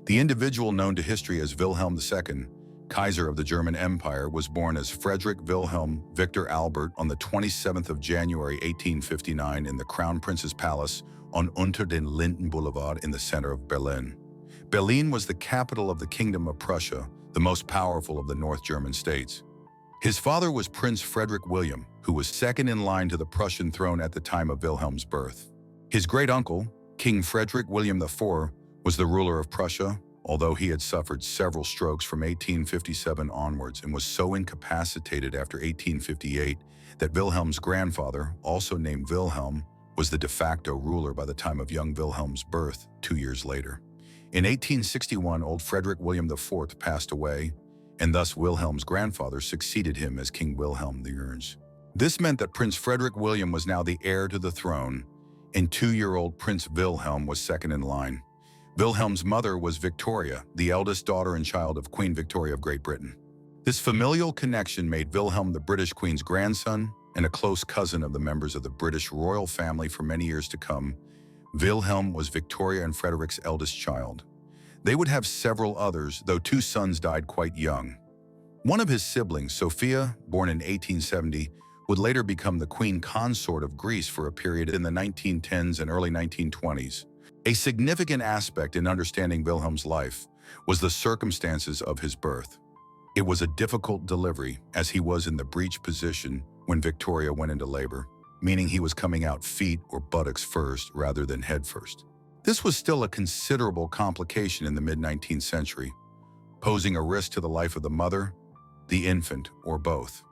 The individual known to history as Wilhelm II, Kaiser of the German Empire, was born as Frederick Wilhelm Victor Albert on the 27th of January 1859 in the Crown Prince's Palace on Unter den Linden Boulevard in the center of Berlin. Berlin was the capital of the Kingdom of Prussia, the most powerful of the North German states. His father was Prince Frederick William, who was second in line to the Prussian throne at the time of Wilhelm's birth. His great-uncle, King Frederick William IV, was the ruler of Prussia, although he had suffered several strokes from 1857 onwards and was so incapacitated after 1858 that Wilhelm's grandfather, also named Wilhelm, was the de facto ruler by the time of young Wilhelm's birth 2 years later. In 1861, old Frederick William IV passed away, and thus Wilhelm's grandfather succeeded him as King Wilhelm I. This meant that Prince Frederick William was now the heir to the throne, and 2-year-old Prince Wilhelm was second in line. Wilhelm's mother was Victoria, the eldest daughter and child of Queen Victoria of Great Britain. This familial connection made Wilhelm the British Queen's grandson and a close cousin of the members of the British royal family for many years to come. Wilhelm was Victoria and Frederick's eldest child. They would have several others, though 2 sons died quite young. One of his siblings, Sophia, born in 1870, would later become the Queen Consort of Greece for a period in the 1910s and early 1920s. A significant aspect in understanding Wilhelm's life was the circumstances of his birth. It was a difficult delivery, as he was in the breech position when Victoria went into labor, meaning he was coming out feet or buttocks first rather than head first. This was still a considerable complication in the mid-19th century, posing a risk to the life of the mother, the infant, or both.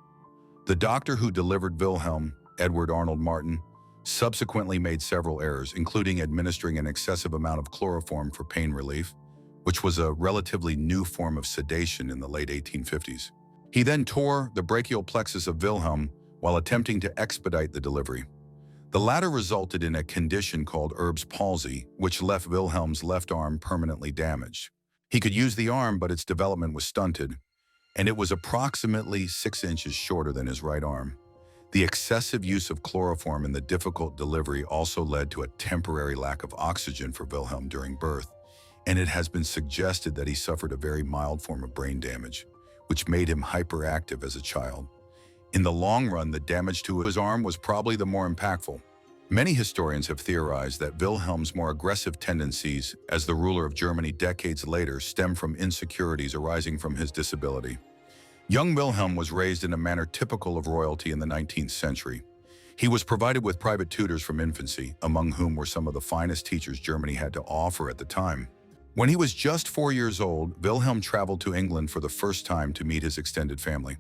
The doctor who delivered Wilhelm, Edward Arnold Martin, subsequently made several errors, including administering an excessive amount of chloroform for pain relief, which was a relatively new form of sedation in the late 1850s. He then tore the brachial plexus of Wilhelm while attempting to expedite the delivery. The latter resulted in a condition called Erb's palsy, which left Wilhelm's left arm permanently damaged. He could use the arm, but its development was stunted, and it was approximately 6 inches shorter than his right arm. The excessive use of chloroform in the difficult delivery also led to a temporary lack of oxygen for Wilhelm during birth, and it has been suggested that he suffered a very mild form of brain damage, which made him hyperactive as a child. In the long run, the damage to his arm was probably the more impactful. Many historians have theorized that Wilhelm's more aggressive tendencies as the ruler of Germany decades later stem from insecurities arising from his disability. Young Wilhelm was raised in a manner typical of royalty in the 19th century. He was provided with private tutors from infancy, among whom were some of the finest teachers Germany had to offer at the time. When he was just 4 years old, Wilhelm traveled to England for the first time to meet his extended family.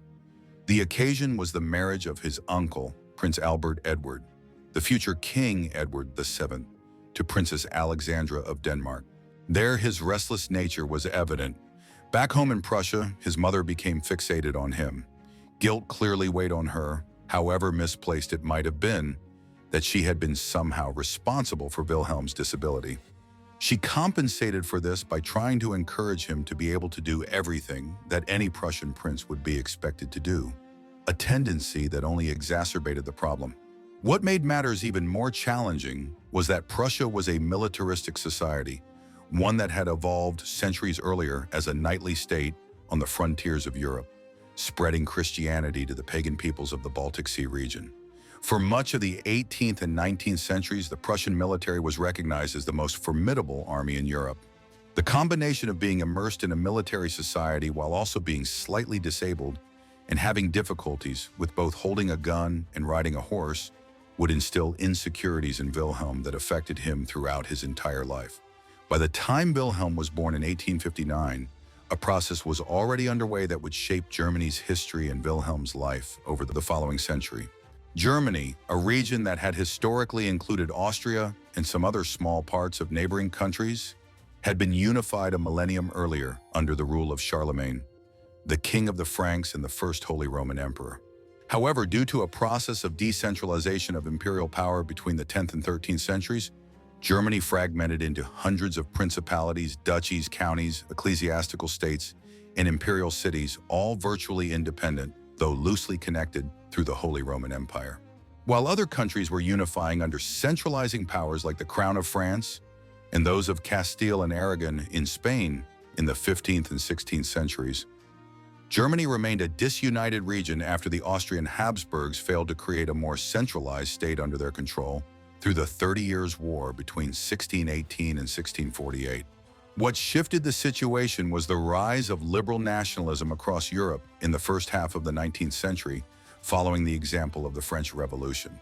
The occasion was the marriage of his uncle, Prince Albert Edward, the future King Edward VII, to Princess Alexandra of Denmark. There, his restless nature was evident. Back home in Prussia, his mother became fixated on him. Guilt clearly weighed on her, however misplaced it might have been, that she had been somehow responsible for Wilhelm's disability. She compensated for this by trying to encourage him to be able to do everything that any Prussian prince would be expected to do, a tendency that only exacerbated the problem. What made matters even more challenging was that Prussia was a militaristic society, one that had evolved centuries earlier as a knightly state on the frontiers of Europe, spreading Christianity to the pagan peoples of the Baltic Sea region. For much of the 18th and 19th centuries, the Prussian military was recognized as the most formidable army in Europe. The combination of being immersed in a military society while also being slightly disabled and having difficulties with both holding a gun and riding a horse would instill insecurities in Wilhelm that affected him throughout his entire life. By the time Wilhelm was born in 1859, a process was already underway that would shape Germany's history and Wilhelm's life over the following century. Germany, a region that had historically included Austria and some other small parts of neighboring countries, had been unified a millennium earlier under the rule of Charlemagne, the king of the Franks and the first Holy Roman Emperor. However, due to a process of decentralization of imperial power between the 10th and 13th centuries, Germany fragmented into hundreds of principalities, duchies, counties, ecclesiastical states, and imperial cities, all virtually independent, though loosely connected through the Holy Roman Empire. While other countries were unifying under centralizing powers like the Crown of France and those of Castile and Aragon in Spain in the 15th and 16th centuries. Germany remained a disunited region after the Austrian Habsburgs failed to create a more centralized state under their control through the 30 Years' War between 1618 and 1648. What shifted the situation was the rise of liberal nationalism across Europe in the first half of the 19th century, following the example of the French Revolution.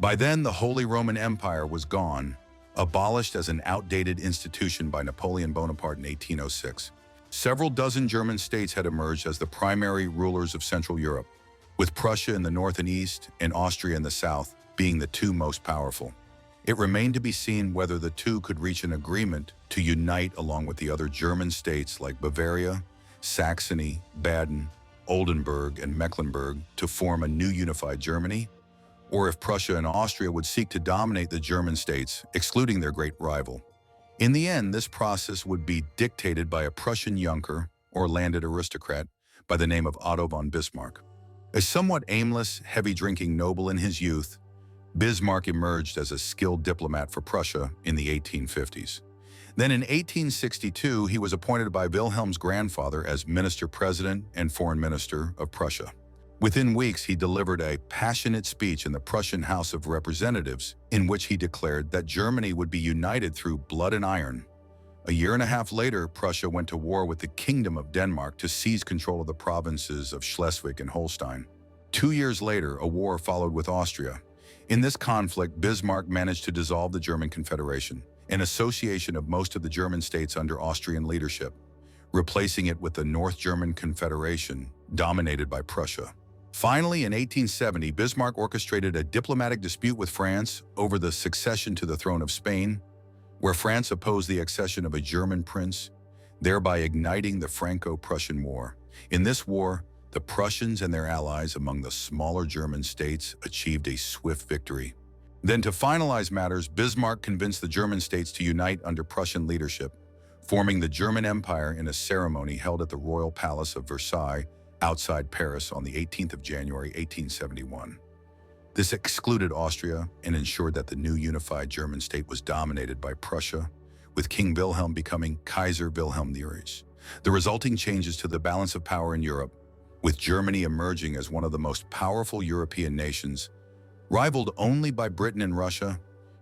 By then, the Holy Roman Empire was gone, abolished as an outdated institution by Napoleon Bonaparte in 1806. Several dozen German states had emerged as the primary rulers of Central Europe, with Prussia in the north and east and Austria in the south being the two most powerful. It remained to be seen whether the two could reach an agreement to unite along with the other German states like Bavaria, Saxony, Baden, Oldenburg, and Mecklenburg to form a new unified Germany, or if Prussia and Austria would seek to dominate the German states, excluding their great rival. In the end, this process would be dictated by a Prussian Junker, or landed aristocrat, by the name of Otto von Bismarck. A somewhat aimless, heavy-drinking noble in his youth, Bismarck emerged as a skilled diplomat for Prussia in the 1850s. Then in 1862, he was appointed by Wilhelm's grandfather as Minister-President and Foreign Minister of Prussia. Within weeks, he delivered a passionate speech in the Prussian House of Representatives in which he declared that Germany would be united through blood and iron. A year and a half later, Prussia went to war with the Kingdom of Denmark to seize control of the provinces of Schleswig and Holstein. 2 years later, a war followed with Austria. In this conflict, Bismarck managed to dissolve the German Confederation, an association of most of the German states under Austrian leadership, replacing it with the North German Confederation, dominated by Prussia. Finally, in 1870, Bismarck orchestrated a diplomatic dispute with France over the succession to the throne of Spain, where France opposed the accession of a German prince, thereby igniting the Franco-Prussian War. In this war, the Prussians and their allies among the smaller German states achieved a swift victory. Then, to finalize matters, Bismarck convinced the German states to unite under Prussian leadership, forming the German Empire in a ceremony held at the Royal Palace of Versailles outside Paris on the 18th of January, 1871. This excluded Austria and ensured that the new unified German state was dominated by Prussia, with King Wilhelm becoming Kaiser Wilhelm II. The resulting changes to the balance of power in Europe, with Germany emerging as one of the most powerful European nations, rivaled only by Britain and Russia,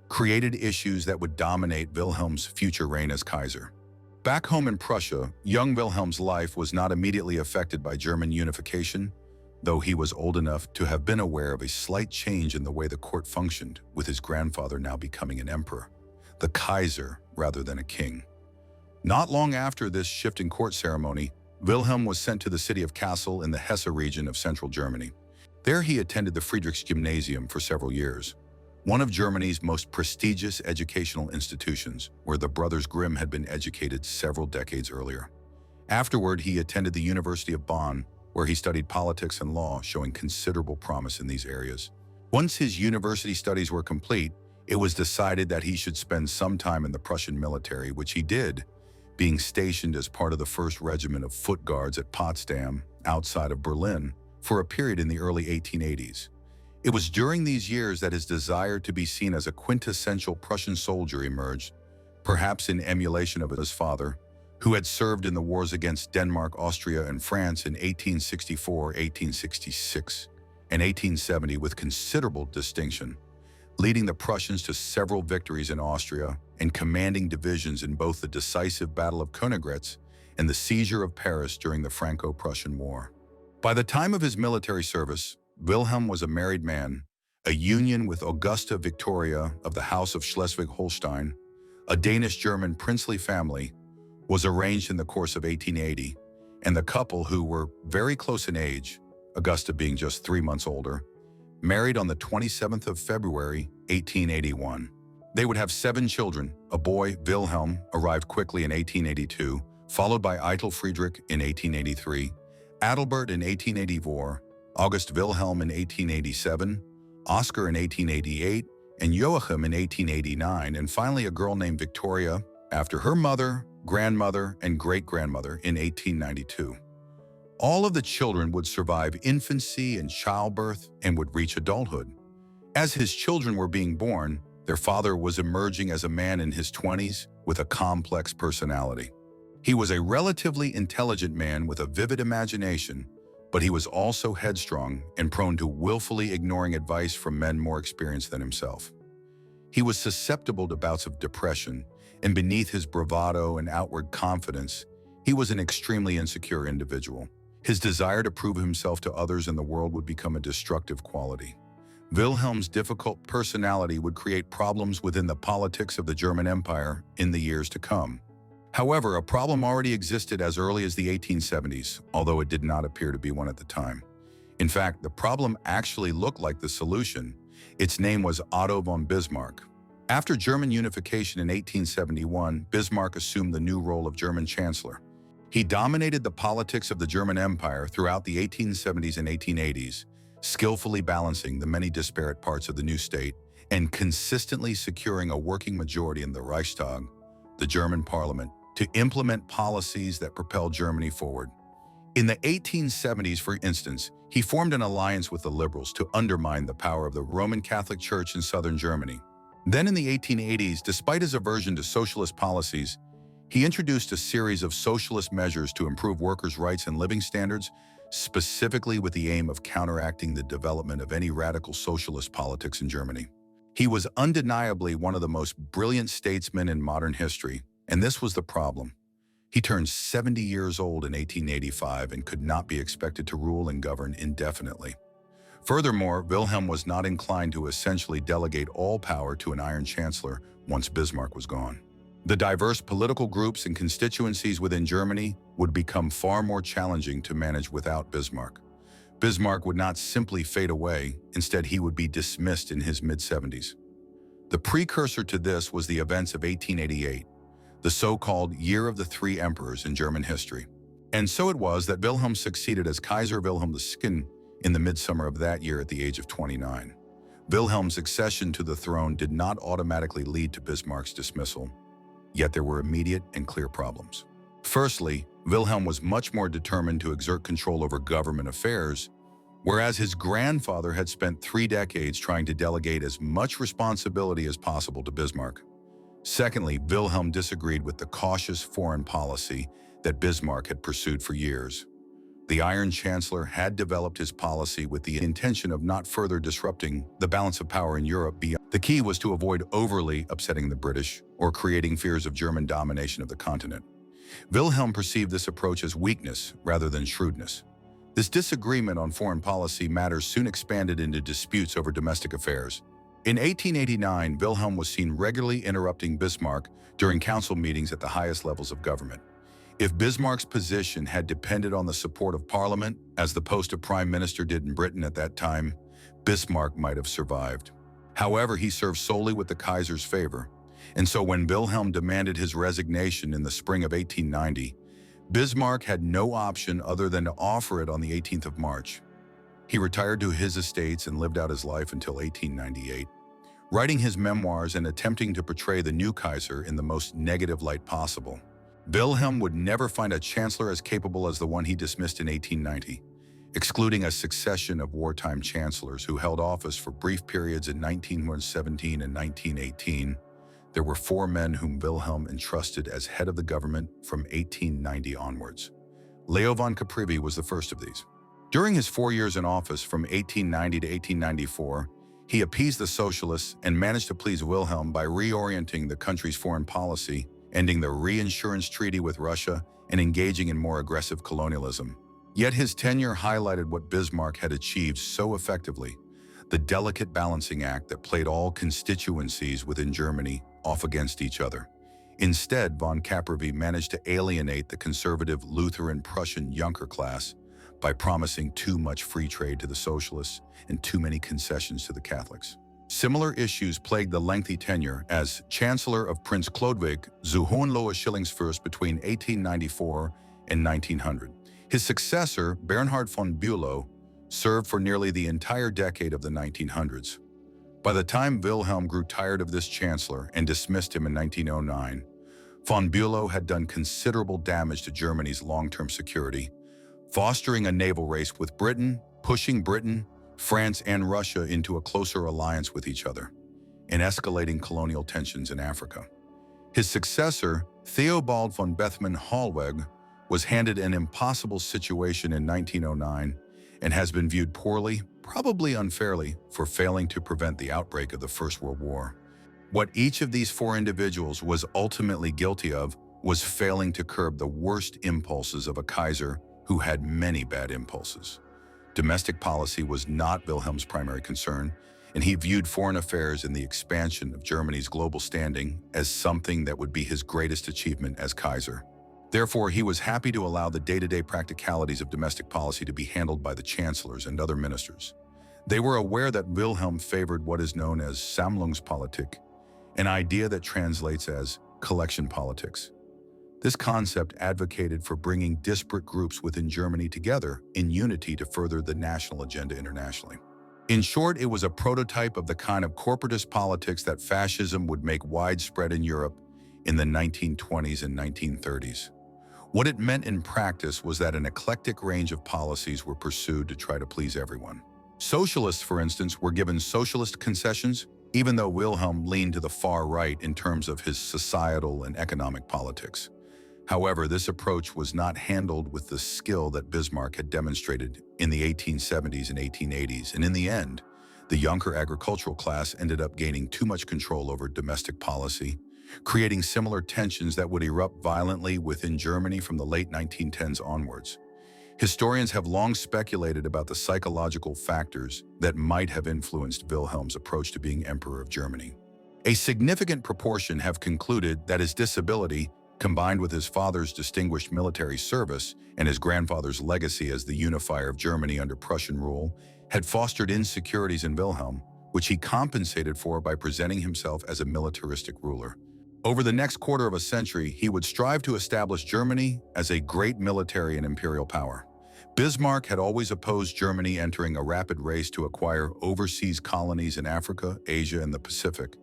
created issues that would dominate Wilhelm's future reign as Kaiser. Back home in Prussia, young Wilhelm's life was not immediately affected by German unification, though he was old enough to have been aware of a slight change in the way the court functioned, with his grandfather now becoming an emperor, the Kaiser rather than a king. Not long after this shift in court ceremony, Wilhelm was sent to the city of Kassel in the Hesse region of central Germany. There he attended the Friedrichs-Gymnasium for several years, one of Germany's most prestigious educational institutions, where the brothers Grimm had been educated several decades earlier. Afterward, he attended the University of Bonn, where he studied politics and law, showing considerable promise in these areas. Once his university studies were complete, it was decided that he should spend some time in the Prussian military, which he did, being stationed as part of the 1st Regiment of Foot Guards at Potsdam, outside of Berlin, for a period in the early 1880s. It was during these years that his desire to be seen as a quintessential Prussian soldier emerged, perhaps in emulation of his father, who had served in the wars against Denmark, Austria, and France in 1864, 1866, and 1870 with considerable distinction, leading the Prussians to several victories in Austria and commanding divisions in both the decisive Battle of Königgrätz and the seizure of Paris during the Franco-Prussian War. By the time of his military service, Wilhelm was a married man. A union with Augusta Victoria of the House of Schleswig-Holstein, a Danish-German princely family, was arranged in the course of 1880, and the couple, who were very close in age, Augusta being just 3 months older, married on the 27th of February, 1881. They would have 7 children. A boy, Wilhelm, arrived quickly in 1882, followed by Eitel Friedrich in 1883, Adalbert in 1884, August Wilhelm in 1887, Oscar in 1888, and Joachim in 1889, and finally a girl named Victoria after her mother, grandmother, and great-grandmother in 1892. All of the children would survive infancy and childbirth and would reach adulthood. As his children were being born, their father was emerging as a man in his 20s, with a complex personality. He was a relatively intelligent man with a vivid imagination, but he was also headstrong and prone to willfully ignoring advice from men more experienced than himself. He was susceptible to bouts of depression, and beneath his bravado and outward confidence, he was an extremely insecure individual. His desire to prove himself to others in the world would become a destructive quality. Wilhelm's difficult personality would create problems within the politics of the German Empire in the years to come. However, a problem already existed as early as the 1870s, although it did not appear to be one at the time. In fact, the problem actually looked like the solution. Its name was Otto von Bismarck. After German unification in 1871, Bismarck assumed the new role of German chancellor. He dominated the politics of the German Empire throughout the 1870s and 1880s, skillfully balancing the many disparate parts of the new state and consistently securing a working majority in the Reichstag, the German parliament, to implement policies that propelled Germany forward. In the 1870s, for instance, he formed an alliance with the liberals to undermine the power of the Roman Catholic Church in southern Germany. Then in the 1880s, despite his aversion to socialist policies, he introduced a series of socialist measures to improve workers' rights and living standards, specifically with the aim of counteracting the development of any radical socialist politics in Germany. He was undeniably one of the most brilliant statesmen in modern history, and this was the problem. He turned 70 years old in 1885 and could not be expected to rule and govern indefinitely. Furthermore, Wilhelm was not inclined to essentially delegate all power to an iron chancellor once Bismarck was gone. The diverse political groups and constituencies within Germany would become far more challenging to manage without Bismarck. Bismarck would not simply fade away, instead he would be dismissed in his mid-70s. The precursor to this was the events of 1888, the so-called Year of the Three Emperors in German history. And so it was that Wilhelm succeeded as Kaiser Wilhelm II in the midsummer of that year at the age of 29. Wilhelm's accession to the throne did not automatically lead to Bismarck's dismissal, yet there were immediate and clear problems. Firstly, Wilhelm was much more determined to exert control over government affairs, whereas his grandfather had spent 3 decades trying to delegate as much responsibility as possible to Bismarck. Secondly, Wilhelm disagreed with the cautious foreign policy that Bismarck had pursued for years. The Iron Chancellor had developed his policy with the intention of not further disrupting the balance of power in Europe beyond. The key was to avoid overly upsetting the British or creating fears of German domination of the continent. Wilhelm perceived this approach as weakness rather than shrewdness. This disagreement on foreign policy matters soon expanded into disputes over domestic affairs. In 1889, Wilhelm was seen regularly interrupting Bismarck during council meetings at the highest levels of government. If Bismarck's position had depended on the support of Parliament, as the post of Prime Minister did in Britain at that time, Bismarck might have survived. However, he served solely with the Kaiser's favor, and so when Wilhelm demanded his resignation in the spring of 1890, Bismarck had no option other than to offer it on the 18th of March. He retired to his estates and lived out his life until 1898, writing his memoirs and attempting to portray the new Kaiser in the most negative light possible. Wilhelm would never find a chancellor as capable as the one he dismissed in 1890. Excluding a succession of wartime chancellors who held office for brief periods in 1917 and 1918, there were 4 men whom Wilhelm entrusted as head of the government from 1890 onwards. Leo von Caprivi was the first of these. During his 4 years in office from 1890 to 1894, he appeased the socialists and managed to please Wilhelm by reorienting the country's foreign policy, ending the reinsurance treaty with Russia, and engaging in more aggressive colonialism. Yet his tenure highlighted what Bismarck had achieved so effectively, the delicate balancing act that played all constituencies within Germany off against each other. Instead, von Caprivi managed to alienate the conservative Lutheran Prussian Junker class by promising too much free trade to the socialists and too many concessions to the Catholics. Similar issues plagued the lengthy tenure as Chancellor of Prince Chlodwig zu Hohenlohe-Schillingsfürst between 1894 and 1900. His successor, Bernhard von Bülow, served for nearly the entire decade of the 1900s. By the time Wilhelm grew tired of this chancellor and dismissed him in 1909, von Bülow had done considerable damage to Germany's long-term security, fostering a naval race with Britain, pushing Britain, France, and Russia into a closer alliance with each other, and escalating colonial tensions in Africa. His successor, Theobald von Bethmann-Hollweg, was handed an impossible situation in 1909 and has been viewed poorly, probably unfairly, for failing to prevent the outbreak of the First World War. What each of these four individuals was ultimately guilty of was failing to curb the worst impulses of a Kaiser who had many bad impulses. Domestic policy was not Wilhelm's primary concern, and he viewed foreign affairs and the expansion of Germany's global standing as something that would be his greatest achievement as Kaiser. Therefore, he was happy to allow the day-to-day practicalities of domestic policy to be handled by the chancellors and other ministers. They were aware that Wilhelm favored what is known as Sammlungspolitik, an idea that translates as collection politics. This concept advocated for bringing disparate groups within Germany together in unity to further the national agenda internationally. In short, it was a prototype of the kind of corporatist politics that fascism would make widespread in Europe in the 1920s and 1930s. What it meant in practice was that an eclectic range of policies were pursued to try to please everyone. Socialists, for instance, were given socialist concessions, even though Wilhelm leaned to the far right in terms of his societal and economic politics. However, this approach was not handled with the skill that Bismarck had demonstrated in the 1870s and 1880s, and in the end, the younger agricultural class ended up gaining too much control over domestic policy, creating similar tensions that would erupt violently within Germany from the late 1910s onwards. Historians have long speculated about the psychological factors that might have influenced Wilhelm's approach to being Emperor of Germany. A significant proportion have concluded that his disability, combined with his father's distinguished military service and his grandfather's legacy as the unifier of Germany under Prussian rule, had fostered insecurities in Wilhelm, which he compensated for by presenting himself as a militaristic ruler. Over the next quarter of a century, he would strive to establish Germany as a great military and imperial power. Bismarck had always opposed Germany entering a rapid race to acquire overseas colonies in Africa, Asia, and the Pacific,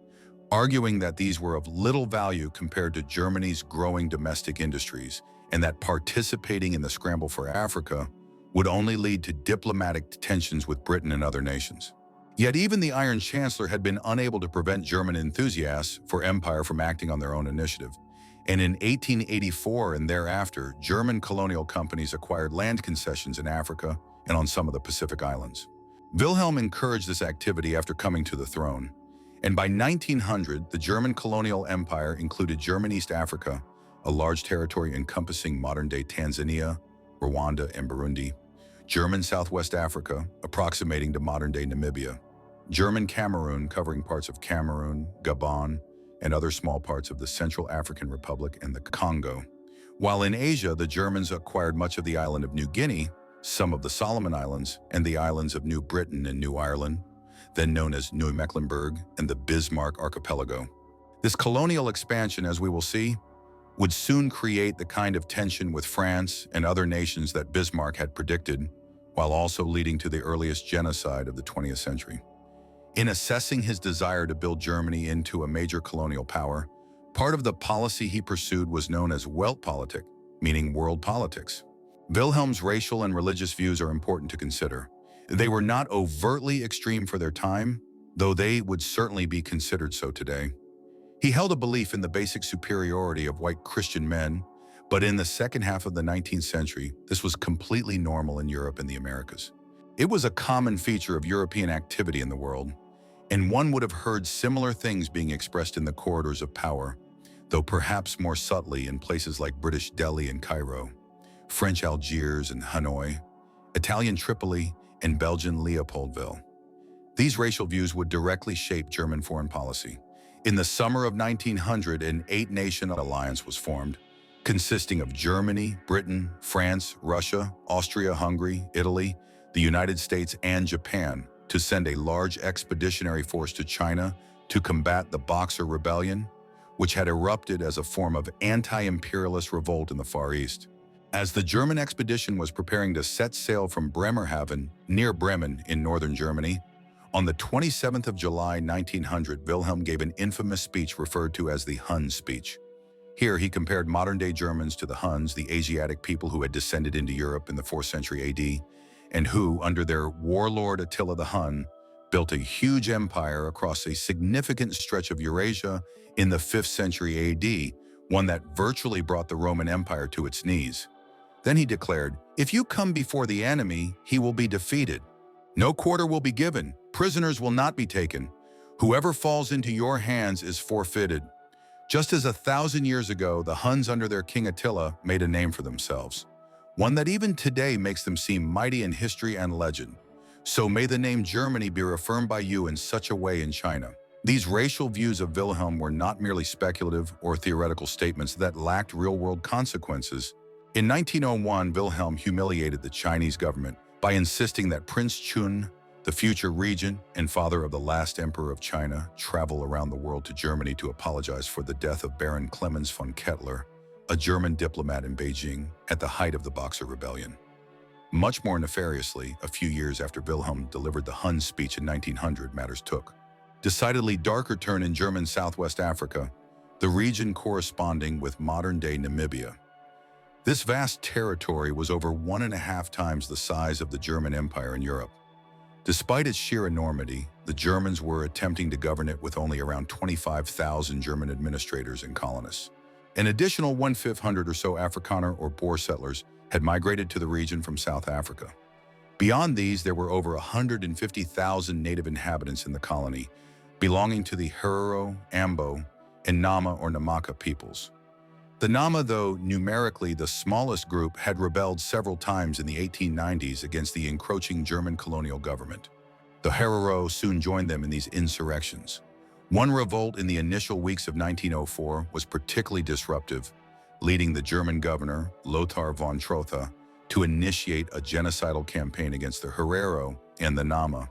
arguing that these were of little value compared to Germany's growing domestic industries, and that participating in the scramble for Africa would only lead to diplomatic tensions with Britain and other nations. Yet even the Iron Chancellor had been unable to prevent German enthusiasts for empire from acting on their own initiative. And in 1884 and thereafter, German colonial companies acquired land concessions in Africa and on some of the Pacific Islands. Wilhelm encouraged this activity after coming to the throne, and by 1900, the German colonial empire included German East Africa, a large territory encompassing modern-day Tanzania, Rwanda, and Burundi, German Southwest Africa, approximating to modern-day Namibia, German Cameroon, covering parts of Cameroon, Gabon, and other small parts of the Central African Republic and the Congo. While in Asia, the Germans acquired much of the island of New Guinea, some of the Solomon Islands, and the islands of New Britain and New Ireland, then known as New Mecklenburg and the Bismarck Archipelago. This colonial expansion, as we will see, would soon create the kind of tension with France and other nations that Bismarck had predicted, while also leading to the earliest genocide of the 20th century. In assessing his desire to build Germany into a major colonial power, part of the policy he pursued was known as Weltpolitik, meaning world politics. Wilhelm's racial and religious views are important to consider. They were not overtly extreme for their time, though they would certainly be considered so today. He held a belief in the basic superiority of white Christian men, but in the second half of the 19th century, this was completely normal in Europe and the Americas. It was a common feature of European activity in the world, and one would have heard similar things being expressed in the corridors of power, though perhaps more subtly in places like British Delhi and Cairo, French Algiers and Hanoi, Italian Tripoli, and Belgian Leopoldville. These racial views would directly shape German foreign policy. In the summer of 1900, an 8-nation alliance was formed, consisting of Germany, Britain, France, Russia, Austria-Hungary, Italy, the United States, and Japan, to send a large expeditionary force to China to combat the Boxer Rebellion, which had erupted as a form of anti-imperialist revolt in the Far East. As the German expedition was preparing to set sail from Bremerhaven, near Bremen in northern Germany, on the 27th of July 1900, Wilhelm gave an infamous speech referred to as the Hun speech. Here he compared modern-day Germans to the Huns, the Asiatic people who had descended into Europe in the 4th century AD, and who, under their warlord Attila the Hun, built a huge empire across a significant stretch of Eurasia in the 5th century AD, one that virtually brought the Roman Empire to its knees. Then he declared, "If you come before the enemy, he will be defeated. No quarter will be given, prisoners will not be taken. Whoever falls into your hands is forfeited." Just as 1,000 years ago, the Huns under their king Attila made a name for themselves, one that even today makes them seem mighty in history and legend. So may the name Germany be reaffirmed by you in such a way in China. These racial views of Wilhelm were not merely speculative or theoretical statements that lacked real-world consequences. In 1901, Wilhelm humiliated the Chinese government by insisting that Prince Chun, the future regent and father of the last emperor of China, travel around the world to Germany to apologize for the death of Baron Clemens von Kettler, a German diplomat in Beijing at the height of the Boxer Rebellion. Much more nefariously, a few years after Wilhelm delivered the Hun speech in 1900, matters took decidedly darker turn in German Southwest Africa, the region corresponding with modern-day Namibia. This vast territory was over 1.5 times the size of the German Empire in Europe. Despite its sheer enormity, the Germans were attempting to govern it with only around 25,000 German administrators and colonists. An additional 1,500 or so Afrikaner or Boer settlers had migrated to the region from South Africa. Beyond these, there were over 150,000 native inhabitants in the colony, belonging to the Herero, Ambo, and Nama or Namaka peoples. The Nama, though numerically the smallest group, had rebelled several times in the 1890s against the encroaching German colonial government. The Herero soon joined them in these insurrections. One revolt in the initial weeks of 1904 was particularly disruptive, leading the German governor, Lothar von Trotha, to initiate a genocidal campaign against the Herero and the Nama.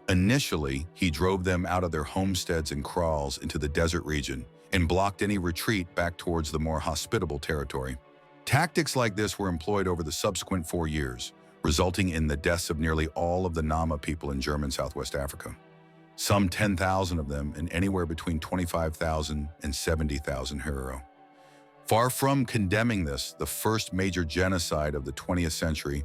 Initially, he drove them out of their homesteads and kraals into the desert region and blocked any retreat back towards the more hospitable territory. Tactics like this were employed over the subsequent 4 years, resulting in the deaths of nearly all of the Nama people in German Southwest Africa. Some 10,000 of them, and anywhere between 25,000 and 70,000 Herero. Far from condemning this, the first major genocide of the 20th century,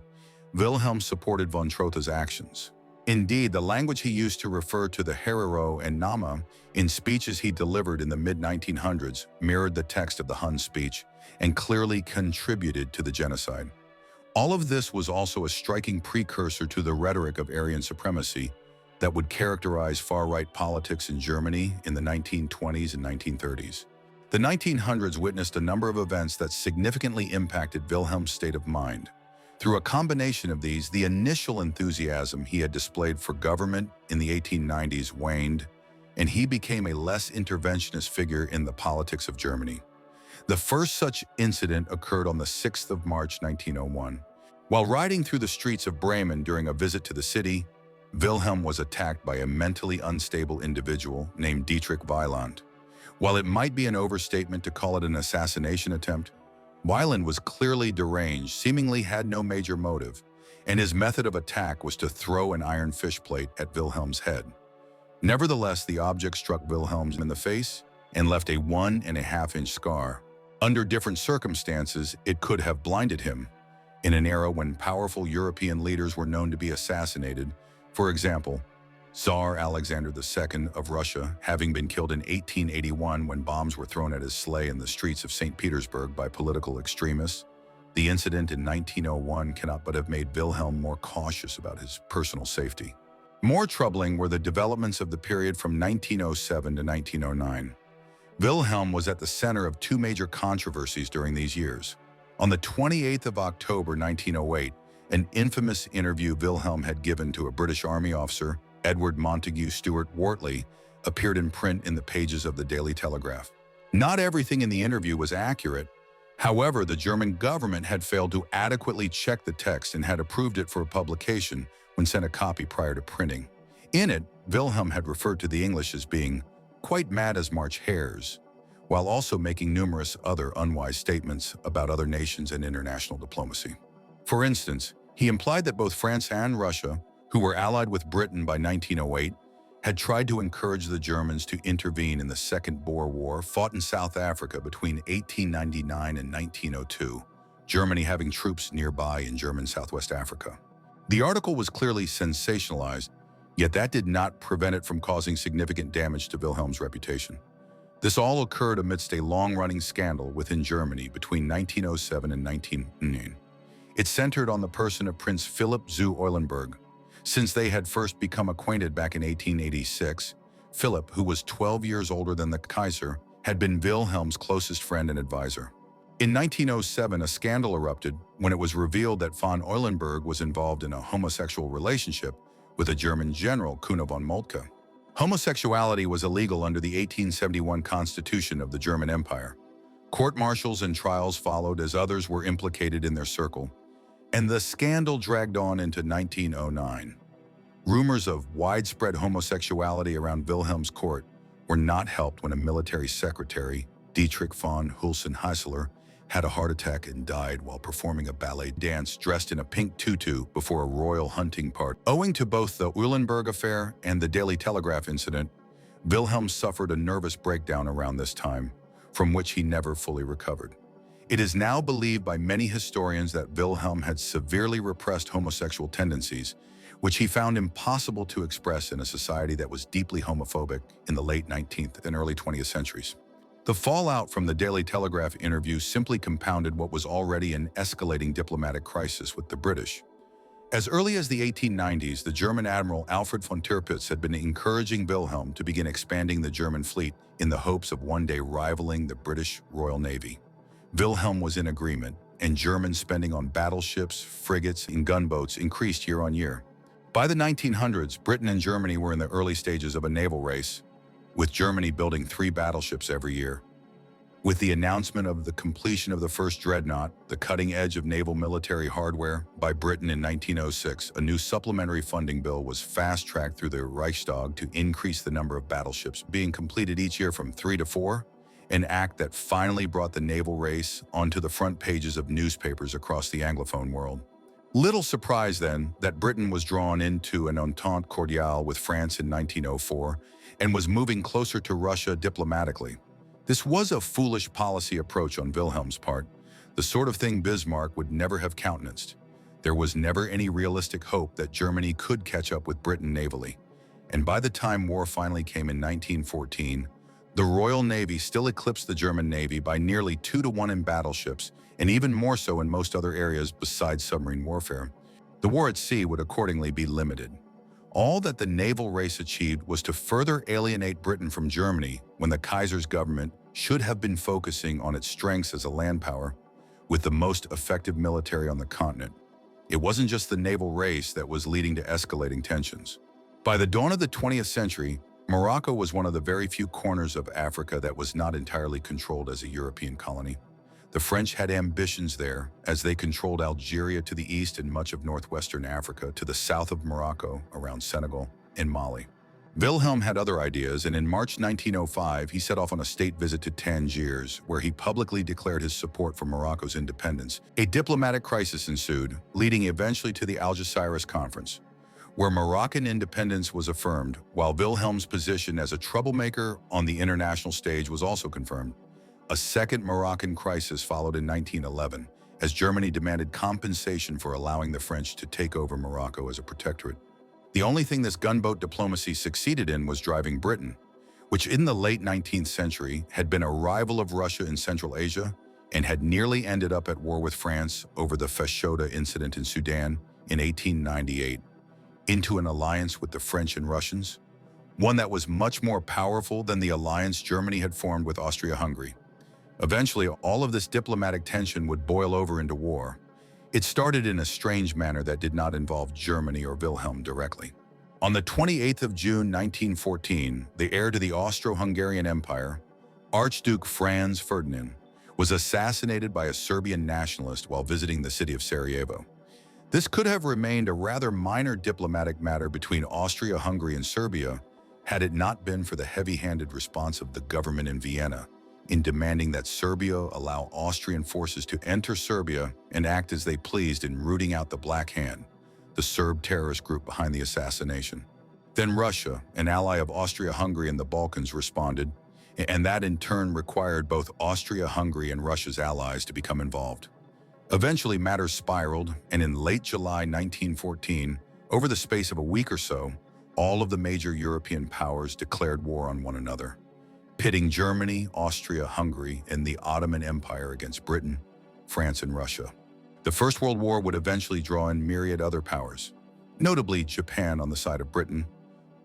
Wilhelm supported von Trotha's actions. Indeed, the language he used to refer to the Herero and Nama in speeches he delivered in the mid-1900s mirrored the text of the Hun speech and clearly contributed to the genocide. All of this was also a striking precursor to the rhetoric of Aryan supremacy that would characterize far-right politics in Germany in the 1920s and 1930s. The 1900s witnessed a number of events that significantly impacted Wilhelm's state of mind. Through a combination of these, the initial enthusiasm he had displayed for government in the 1890s waned, and he became a less interventionist figure in the politics of Germany. The first such incident occurred on the 6th of March 1901. While riding through the streets of Bremen during a visit to the city, Wilhelm was attacked by a mentally unstable individual named Dietrich Wieland. While it might be an overstatement to call it an assassination attempt, Wieland was clearly deranged, seemingly had no major motive, and his method of attack was to throw an iron fish plate at Wilhelm's head. Nevertheless, the object struck Wilhelm in the face and left a 1.5-inch scar. Under different circumstances, it could have blinded him. In an era when powerful European leaders were known to be assassinated, for example, Tsar Alexander II of Russia, having been killed in 1881 when bombs were thrown at his sleigh in the streets of St. Petersburg by political extremists, the incident in 1901 cannot but have made Wilhelm more cautious about his personal safety. More troubling were the developments of the period from 1907 to 1909. Wilhelm was at the center of 2 major controversies during these years. On the 28th of October 1908, an infamous interview Wilhelm had given to a British Army officer, Edward Montague Stuart Wortley, appeared in print in the pages of the Daily Telegraph. Not everything in the interview was accurate. However, the German government had failed to adequately check the text and had approved it for publication when sent a copy prior to printing. In it, Wilhelm had referred to the English as being quite mad as March hares, while also making numerous other unwise statements about other nations and international diplomacy. For instance, he implied that both France and Russia, who were allied with Britain by 1908, had tried to encourage the Germans to intervene in the Second Boer War fought in South Africa between 1899 and 1902, Germany having troops nearby in German Southwest Africa. The article was clearly sensationalized, Yet that did not prevent it from causing significant damage to Wilhelm's reputation. This all occurred amidst a long-running scandal within Germany between 1907 and 1909. It centered on the person of Prince Philipp zu Eulenburg. Since they had first become acquainted back in 1886, Philipp, who was 12 years older than the Kaiser, had been Wilhelm's closest friend and advisor. In 1907, a scandal erupted when it was revealed that von Eulenburg was involved in a homosexual relationship with a German general, Kuno von Moltke. Homosexuality was illegal under the 1871 Constitution of the German Empire. Court-martials and trials followed as others were implicated in their circle, and the scandal dragged on into 1909. Rumors of widespread homosexuality around Wilhelm's court were not helped when a military secretary, Dietrich von Hülsen-Heisler, had a heart attack and died while performing a ballet dance dressed in a pink tutu before a royal hunting party. Owing to both the Eulenburg affair and the Daily Telegraph incident, Wilhelm suffered a nervous breakdown around this time, from which he never fully recovered. It is now believed by many historians that Wilhelm had severely repressed homosexual tendencies, which he found impossible to express in a society that was deeply homophobic in the late 19th and early 20th centuries. The fallout from the Daily Telegraph interview simply compounded what was already an escalating diplomatic crisis with the British. As early as the 1890s, the German Admiral Alfred von Tirpitz had been encouraging Wilhelm to begin expanding the German fleet in the hopes of one day rivaling the British Royal Navy. Wilhelm was in agreement, and German spending on battleships, frigates, and gunboats increased year on year. By the 1900s, Britain and Germany were in the early stages of a naval race, with Germany building 3 battleships every year. With the announcement of the completion of the first dreadnought, the cutting edge of naval military hardware, by Britain in 1906, a new supplementary funding bill was fast-tracked through the Reichstag to increase the number of battleships being completed each year from 3 to 4, an act that finally brought the naval race onto the front pages of newspapers across the Anglophone world. Little surprise, then, that Britain was drawn into an entente cordiale with France in 1904 and was moving closer to Russia diplomatically. This was a foolish policy approach on Wilhelm's part, the sort of thing Bismarck would never have countenanced. There was never any realistic hope that Germany could catch up with Britain navally, and by the time war finally came in 1914, the Royal Navy still eclipsed the German Navy by nearly 2-to-1 in battleships, and even more so in most other areas besides submarine warfare. The war at sea would accordingly be limited. All that the naval race achieved was to further alienate Britain from Germany when the Kaiser's government should have been focusing on its strengths as a land power, with the most effective military on the continent. It wasn't just the naval race that was leading to escalating tensions. By the dawn of the 20th century, Morocco was one of the very few corners of Africa that was not entirely controlled as a European colony. The French had ambitions there, as they controlled Algeria to the east and much of northwestern Africa to the south of Morocco, around Senegal and Mali. Wilhelm had other ideas, and in March 1905, he set off on a state visit to Tangiers, where he publicly declared his support for Morocco's independence. A diplomatic crisis ensued, leading eventually to the Algeciras Conference, where Moroccan independence was affirmed, while Wilhelm's position as a troublemaker on the international stage was also confirmed. A second Moroccan crisis followed in 1911, as Germany demanded compensation for allowing the French to take over Morocco as a protectorate. The only thing this gunboat diplomacy succeeded in was driving Britain, which in the late 19th century had been a rival of Russia in Central Asia and had nearly ended up at war with France over the Fashoda incident in Sudan in 1898, into an alliance with the French and Russians, one that was much more powerful than the alliance Germany had formed with Austria-Hungary. Eventually, all of this diplomatic tension would boil over into war. It started in a strange manner that did not involve Germany or Wilhelm directly. On the 28th of June 1914, the heir to the Austro-Hungarian Empire, Archduke Franz Ferdinand, was assassinated by a Serbian nationalist while visiting the city of Sarajevo. This could have remained a rather minor diplomatic matter between Austria-Hungary and Serbia had it not been for the heavy-handed response of the government in Vienna in demanding that Serbia allow Austrian forces to enter Serbia and act as they pleased in rooting out the Black Hand, the Serb terrorist group behind the assassination. Then Russia, an ally of Austria-Hungary in the Balkans, responded, and that in turn required both Austria-Hungary and Russia's allies to become involved. Eventually, matters spiraled, and in late July 1914, over the space of a week or so, all of the major European powers declared war on one another, pitting Germany, Austria, Hungary, and the Ottoman Empire against Britain, France, and Russia. The First World War would eventually draw in myriad other powers, notably Japan on the side of Britain,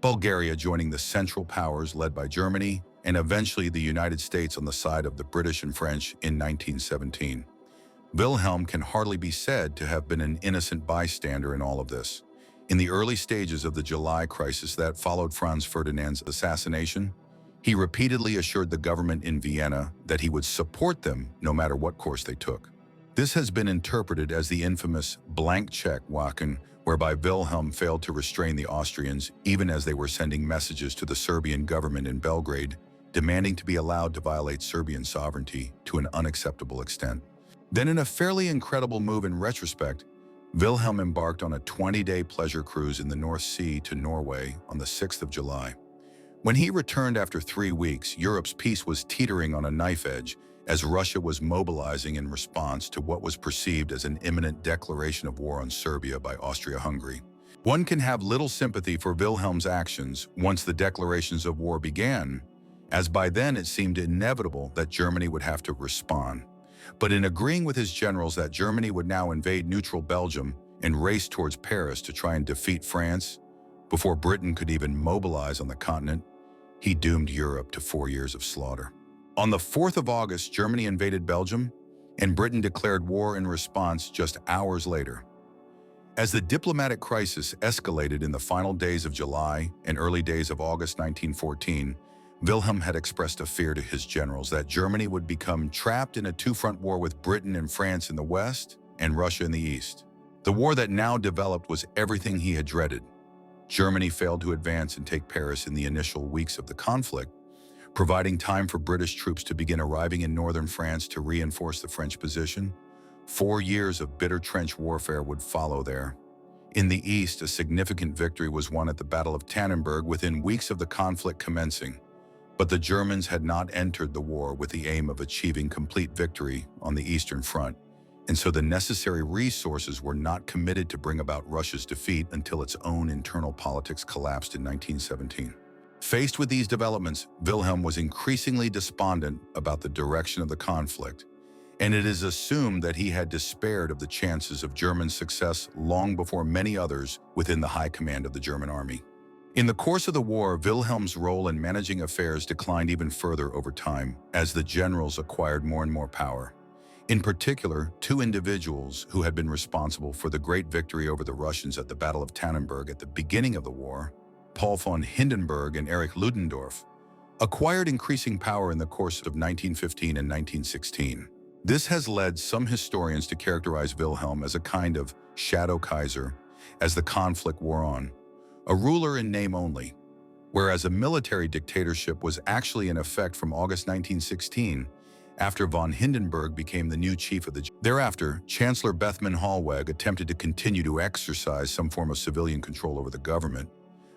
Bulgaria joining the Central Powers led by Germany, and eventually the United States on the side of the British and French in 1917. Wilhelm can hardly be said to have been an innocent bystander in all of this. In the early stages of the July crisis that followed Franz Ferdinand's assassination, he repeatedly assured the government in Vienna that he would support them no matter what course they took. This has been interpreted as the infamous blank check Waffen, whereby Wilhelm failed to restrain the Austrians even as they were sending messages to the Serbian government in Belgrade, demanding to be allowed to violate Serbian sovereignty to an unacceptable extent. Then, in a fairly incredible move in retrospect, Wilhelm embarked on a 20-day pleasure cruise in the North Sea to Norway on the 6th of July. When he returned after 3 weeks, Europe's peace was teetering on a knife edge as Russia was mobilizing in response to what was perceived as an imminent declaration of war on Serbia by Austria-Hungary. One can have little sympathy for Wilhelm's actions once the declarations of war began, as by then it seemed inevitable that Germany would have to respond. But in agreeing with his generals that Germany would now invade neutral Belgium and race towards Paris to try and defeat France, before Britain could even mobilize on the continent, he doomed Europe to 4 years of slaughter. On the 4th of August, Germany invaded Belgium, and Britain declared war in response just hours later. As the diplomatic crisis escalated in the final days of July and early days of August 1914, Wilhelm had expressed a fear to his generals that Germany would become trapped in a two-front war with Britain and France in the west and Russia in the east. The war that now developed was everything he had dreaded. Germany failed to advance and take Paris in the initial weeks of the conflict, providing time for British troops to begin arriving in northern France to reinforce the French position. 4 years of bitter trench warfare would follow there. In the east, a significant victory was won at the Battle of Tannenberg within weeks of the conflict commencing. But the Germans had not entered the war with the aim of achieving complete victory on the Eastern Front, and so the necessary resources were not committed to bring about Russia's defeat until its own internal politics collapsed in 1917. Faced with these developments, Wilhelm was increasingly despondent about the direction of the conflict, and it is assumed that he had despaired of the chances of German success long before many others within the high command of the German army. In the course of the war, Wilhelm's role in managing affairs declined even further over time as the generals acquired more and more power. In particular, 2 individuals who had been responsible for the great victory over the Russians at the Battle of Tannenberg at the beginning of the war, Paul von Hindenburg and Erich Ludendorff, acquired increasing power in the course of 1915 and 1916. This has led some historians to characterize Wilhelm as a kind of shadow Kaiser as the conflict wore on, a ruler in name only, whereas a military dictatorship was actually in effect from August 1916, after von Hindenburg became the new chief of the... Thereafter, Chancellor Bethmann Hollweg attempted to continue to exercise some form of civilian control over the government,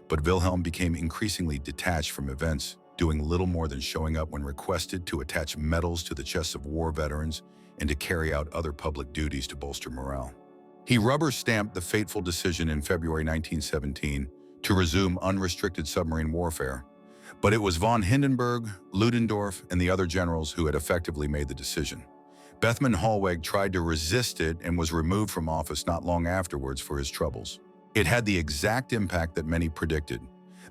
but Wilhelm became increasingly detached from events, doing little more than showing up when requested to attach medals to the chests of war veterans and to carry out other public duties to bolster morale. He rubber-stamped the fateful decision in February 1917 to resume unrestricted submarine warfare, but it was von Hindenburg, Ludendorff, and the other generals who had effectively made the decision. Bethmann Hollweg tried to resist it and was removed from office not long afterwards for his troubles. It had the exact impact that many predicted.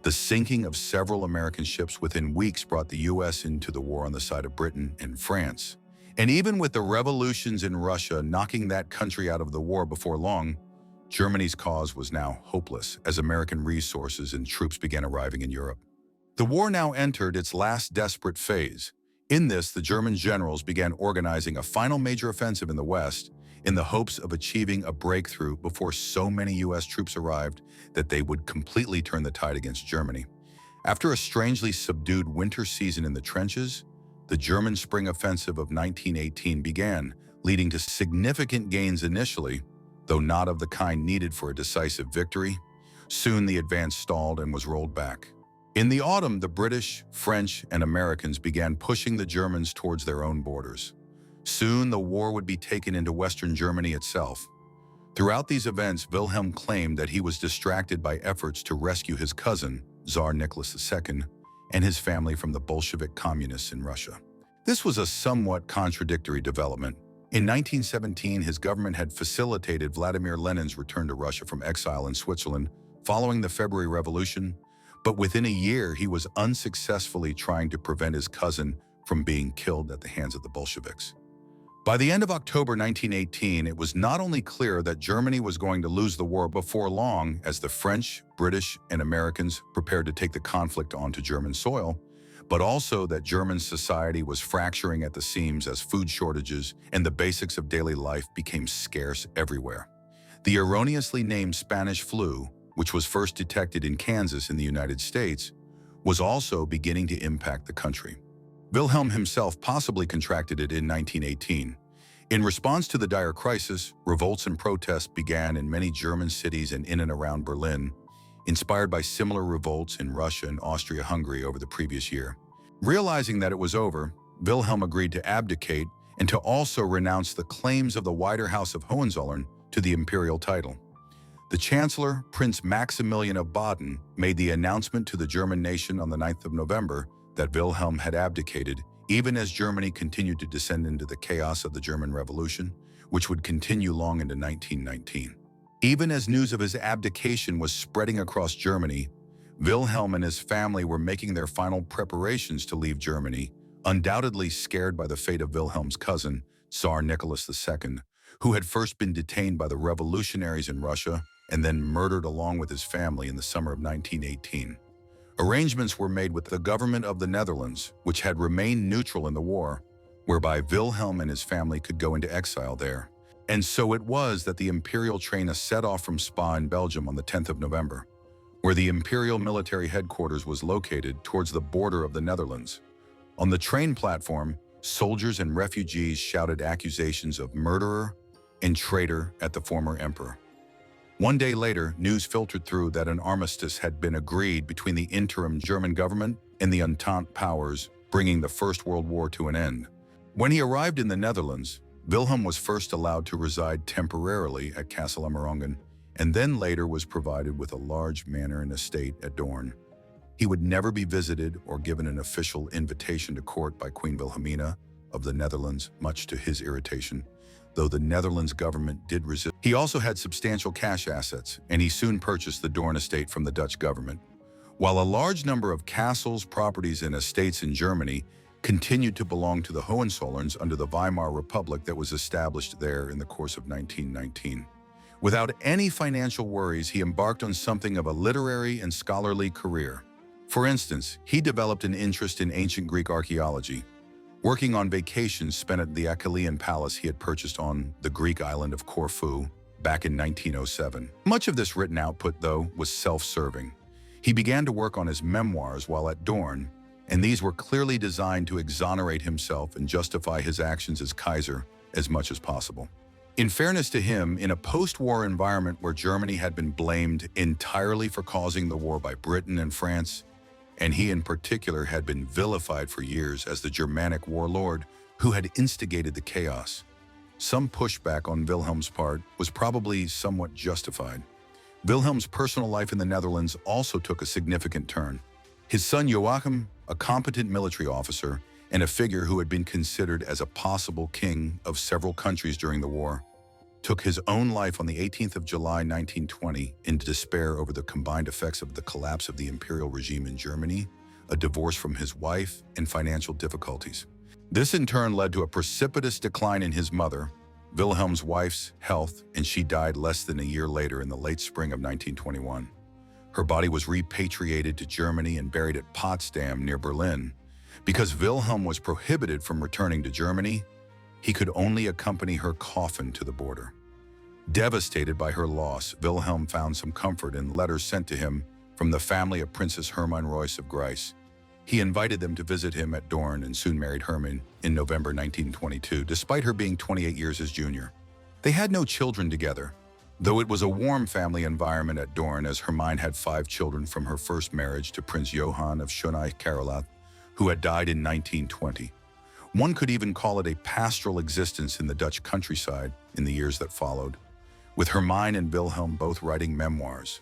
The sinking of several American ships within weeks brought the U.S. into the war on the side of Britain and France. And even with the revolutions in Russia knocking that country out of the war before long, Germany's cause was now hopeless as American resources and troops began arriving in Europe. The war now entered its last desperate phase. In this, the German generals began organizing a final major offensive in the West in the hopes of achieving a breakthrough before so many U.S. troops arrived that they would completely turn the tide against Germany. After a strangely subdued winter season in the trenches, the German spring offensive of 1918 began, leading to significant gains initially, though not of the kind needed for a decisive victory. Soon the advance stalled and was rolled back. In the autumn, the British, French, and Americans began pushing the Germans towards their own borders. Soon, the war would be taken into Western Germany itself. Throughout these events, Wilhelm claimed that he was distracted by efforts to rescue his cousin, Tsar Nicholas II, and his family from the Bolshevik communists in Russia. This was a somewhat contradictory development. In 1917, his government had facilitated Vladimir Lenin's return to Russia from exile in Switzerland following the February Revolution, but within a year he was unsuccessfully trying to prevent his cousin from being killed at the hands of the Bolsheviks. By the end of October 1918, it was not only clear that Germany was going to lose the war before long as the French, British, and Americans prepared to take the conflict onto German soil, but also that German society was fracturing at the seams as food shortages and the basics of daily life became scarce everywhere. The erroneously named Spanish flu, which was first detected in Kansas in the United States, was also beginning to impact the country. Wilhelm himself possibly contracted it in 1918. In response to the dire crisis, revolts and protests began in many German cities and in and around Berlin, inspired by similar revolts in Russia and Austria-Hungary over the previous year. Realizing that it was over, Wilhelm agreed to abdicate and to also renounce the claims of the wider House of Hohenzollern to the imperial title. The Chancellor, Prince Maximilian of Baden, made the announcement to the German nation on the 9th of November that Wilhelm had abdicated, even as Germany continued to descend into the chaos of the German Revolution, which would continue long into 1919. Even as news of his abdication was spreading across Germany, Wilhelm and his family were making their final preparations to leave Germany, undoubtedly scared by the fate of Wilhelm's cousin, Tsar Nicholas II, who had first been detained by the revolutionaries in Russia and then murdered along with his family in the summer of 1918. Arrangements were made with the government of the Netherlands, which had remained neutral in the war, whereby Wilhelm and his family could go into exile there. And so it was that the imperial train set off from Spa in Belgium on the 10th of November, where the imperial military headquarters was located towards the border of the Netherlands. On the train platform, soldiers and refugees shouted accusations of murderer and traitor at the former emperor. One day later, news filtered through that an armistice had been agreed between the interim German government and the Entente powers, bringing the First World War to an end. When he arrived in the Netherlands, Wilhelm was first allowed to reside temporarily at Castle Amerongen, and then later was provided with a large manor and estate at Doorn. He would never be visited or given an official invitation to court by Queen Wilhelmina of the Netherlands, much to his irritation, though the Netherlands government did resist. He also had substantial cash assets, and he soon purchased the Doorn estate from the Dutch government. While a large number of castles, properties, and estates in Germany continued to belong to the Hohenzollerns under the Weimar Republic that was established there in the course of 1919. Without any financial worries, he embarked on something of a literary and scholarly career. For instance, he developed an interest in ancient Greek archaeology, working on vacations spent at the Achillean Palace he had purchased on the Greek island of Corfu back in 1907. Much of this written output, though, was self-serving. He began to work on his memoirs while at Doorn, and these were clearly designed to exonerate himself and justify his actions as Kaiser as much as possible. In fairness to him, in a post-war environment where Germany had been blamed entirely for causing the war by Britain and France, and he in particular had been vilified for years as the Germanic warlord who had instigated the chaos, some pushback on Wilhelm's part was probably somewhat justified. Wilhelm's personal life in the Netherlands also took a significant turn. His son Joachim, a competent military officer and a figure who had been considered as a possible king of several countries during the war, took his own life on the 18th of July 1920 in despair over the combined effects of the collapse of the imperial regime in Germany, a divorce from his wife, and financial difficulties. This in turn led to a precipitous decline in his mother, Wilhelm's wife's, health, and she died less than a year later in the late spring of 1921. Her body was repatriated to Germany and buried at Potsdam near Berlin. Because Wilhelm was prohibited from returning to Germany, he could only accompany her coffin to the border. Devastated by her loss, Wilhelm found some comfort in letters sent to him from the family of Princess Hermine Royce of Gries. He invited them to visit him at Doorn and soon married Hermine in November 1922, despite her being 28 years his junior. They had no children together, though it was a warm family environment at Doorn, as Hermine had 5 children from her first marriage to Prince Johann of Schönau-Carolath, who had died in 1920. One could even call it a pastoral existence in the Dutch countryside in the years that followed. with Hermine and Wilhelm both writing memoirs,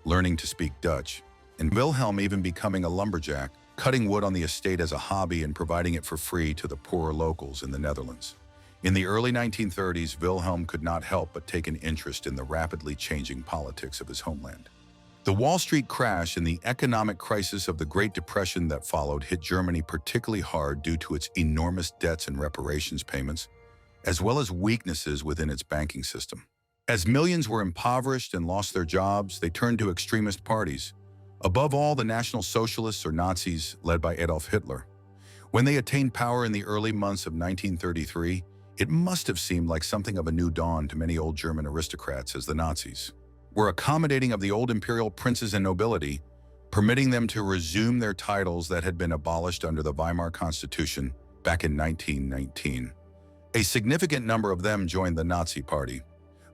learning to speak Dutch, and Wilhelm even becoming a lumberjack, cutting wood on the estate as a hobby and providing it for free to the poorer locals in the Netherlands. In the early 1930s, Wilhelm could not help but take an interest in the rapidly changing politics of his homeland. The Wall Street crash and the economic crisis of the Great Depression that followed hit Germany particularly hard due to its enormous debts and reparations payments, as well as weaknesses within its banking system. As millions were impoverished and lost their jobs, they turned to extremist parties. Above all, the National Socialists or Nazis, led by Adolf Hitler. When they attained power in the early months of 1933, it must have seemed like something of a new dawn to many old German aristocrats, as the Nazis were accommodating of the old imperial princes and nobility, permitting them to resume their titles that had been abolished under the Weimar Constitution back in 1919. A significant number of them joined the Nazi Party.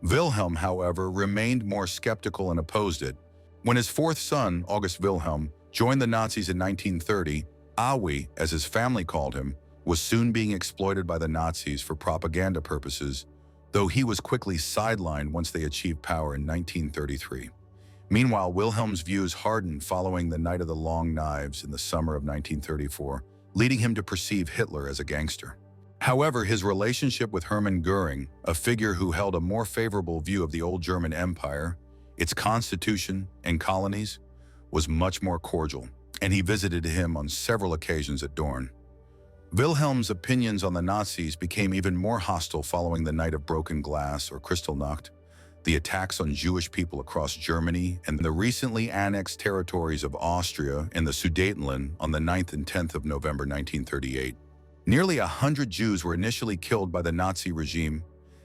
Wilhelm, however, remained more skeptical and opposed it. When his fourth son, August Wilhelm, joined the Nazis in 1930, Aui, as his family called him, was soon being exploited by the Nazis for propaganda purposes, though he was quickly sidelined once they achieved power in 1933. Meanwhile, Wilhelm's views hardened following the Night of the Long Knives in the summer of 1934, leading him to perceive Hitler as a gangster. However, his relationship with Hermann Göring, a figure who held a more favorable view of the old German Empire, its constitution and colonies, was much more cordial, and he visited him on several occasions at Dorn. Wilhelm's opinions on the Nazis became even more hostile following the Night of Broken Glass or Kristallnacht, the attacks on Jewish people across Germany, and the recently annexed territories of Austria and the Sudetenland on the 9th and 10th of November 1938. Nearly 100 Jews were initially killed by the Nazi regime,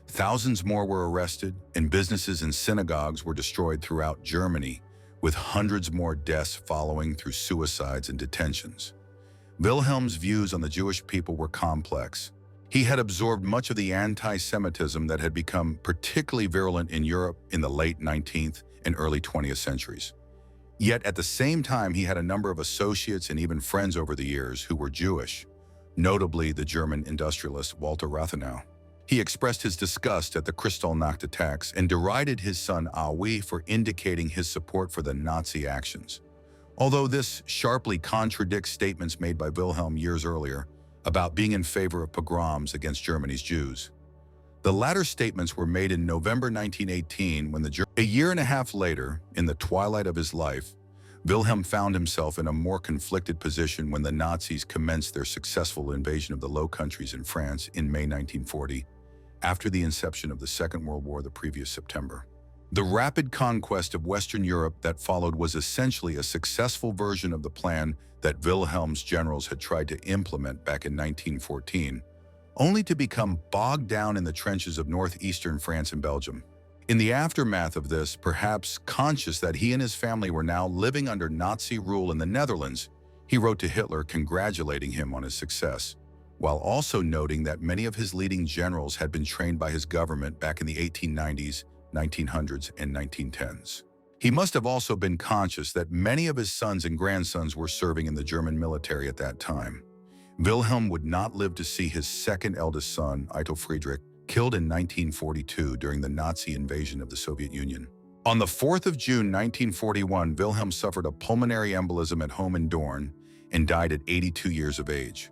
thousands more were arrested, and businesses and synagogues were destroyed throughout Germany, with hundreds more deaths following through suicides and detentions. Wilhelm's views on the Jewish people were complex. He had absorbed much of the anti-Semitism that had become particularly virulent in Europe in the late 19th and early 20th centuries. Yet at the same time, he had a number of associates and even friends over the years who were Jewish, notably the German industrialist Walter Rathenau. He expressed his disgust at the Kristallnacht attacks and derided his son Aui for indicating his support for the Nazi actions. Although this sharply contradicts statements made by Wilhelm years earlier about being in favor of pogroms against Germany's Jews. The latter statements were made in November 1918 when a year and a half later, in the twilight of his life, Wilhelm found himself in a more conflicted position when the Nazis commenced their successful invasion of the Low Countries in France in May 1940, after the inception of the Second World War the previous September. The rapid conquest of Western Europe that followed was essentially a successful version of the plan that Wilhelm's generals had tried to implement back in 1914, only to become bogged down in the trenches of northeastern France and Belgium. In the aftermath of this, perhaps conscious that he and his family were now living under Nazi rule in the Netherlands, he wrote to Hitler congratulating him on his success, while also noting that many of his leading generals had been trained by his government back in the 1890s, 1900s, and 1910s. He must have also been conscious that many of his sons and grandsons were serving in the German military at that time. Wilhelm would not live to see his second eldest son, Eitel Friedrich, killed in 1942 during the Nazi invasion of the Soviet Union. On the 4th of June 1941, Wilhelm suffered a pulmonary embolism at home in Dorn and died at 82 years of age.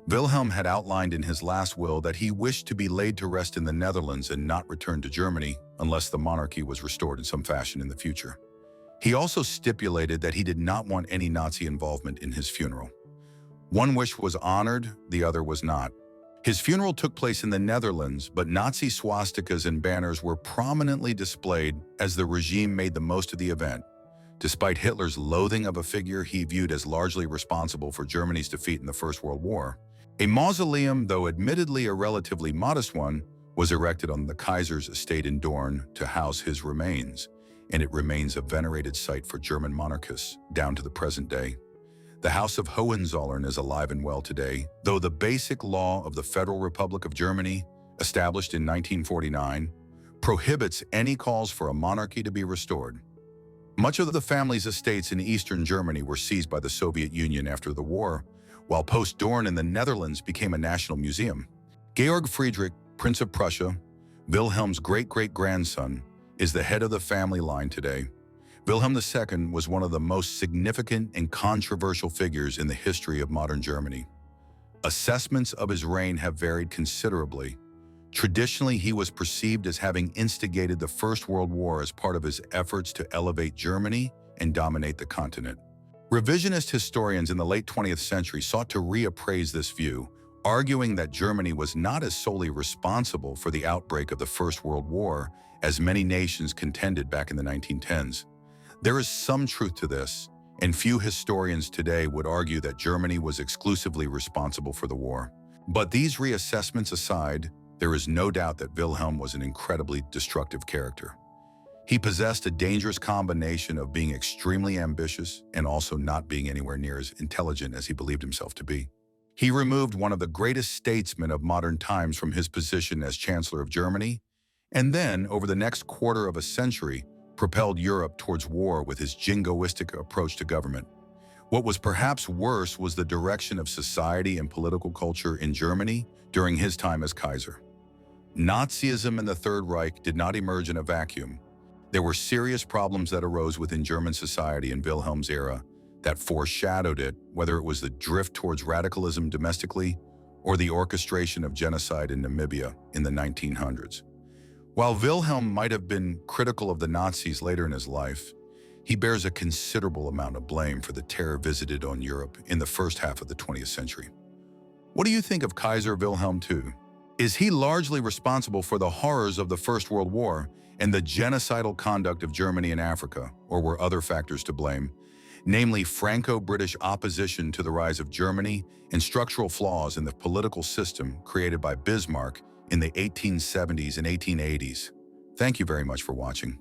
Wilhelm had outlined in his last will that he wished to be laid to rest in the Netherlands and not return to Germany unless the monarchy was restored in some fashion in the future. He also stipulated that he did not want any Nazi involvement in his funeral. One wish was honored, the other was not. His funeral took place in the Netherlands, but Nazi swastikas and banners were prominently displayed as the regime made the most of the event, despite Hitler's loathing of a figure he viewed as largely responsible for Germany's defeat in the First World War. A mausoleum, though admittedly a relatively modest one, was erected on the Kaiser's estate in Dorn to house his remains, and it remains a venerated site for German monarchists down to the present day. The House of Hohenzollern is alive and well today, though the basic law of the Federal Republic of Germany, established in 1949, prohibits any calls for a monarchy to be restored. Much of the family's estates in eastern Germany were seized by the Soviet Union after the war, while Post-Dorn in the Netherlands became a national museum. Georg Friedrich, Prince of Prussia, Wilhelm's great-great-grandson, is the head of the family line today. Wilhelm II was one of the most significant and controversial figures in the history of modern Germany. Assessments of his reign have varied considerably. Traditionally, he was perceived as having instigated the First World War as part of his efforts to elevate Germany and dominate the continent. Revisionist historians in the late 20th century sought to reappraise this view, arguing that Germany was not as solely responsible for the outbreak of the First World War as many nations contended back in the 1910s. There is some truth to this, and few historians today would argue that Germany was exclusively responsible for the war. But these reassessments aside, there is no doubt that Wilhelm was an incredibly destructive character. He possessed a dangerous combination of being extremely ambitious and also not being anywhere near as intelligent as he believed himself to be. He removed one of the greatest statesmen of modern times from his position as Chancellor of Germany, and then, over the next quarter of a century, propelled Europe towards war with his jingoistic approach to government. What was perhaps worse was the direction of society and political culture in Germany during his time as Kaiser. Nazism and the Third Reich did not emerge in a vacuum. There were serious problems that arose within German society in Wilhelm's era that foreshadowed it, whether it was the drift towards radicalism domestically or the orchestration of genocide in Namibia in the 1900s. While Wilhelm might have been critical of the Nazis later in his life, he bears a considerable amount of blame for the terror visited on Europe in the first half of the 20th century. What do you think of Kaiser Wilhelm II? Is he largely responsible for the horrors of the First World War and the genocidal conduct of Germany and Africa, or were other factors to blame, namely Franco-British opposition to the rise of Germany and structural flaws in the political system created by Bismarck in the 1870s and 1880s? Thank you very much for watching.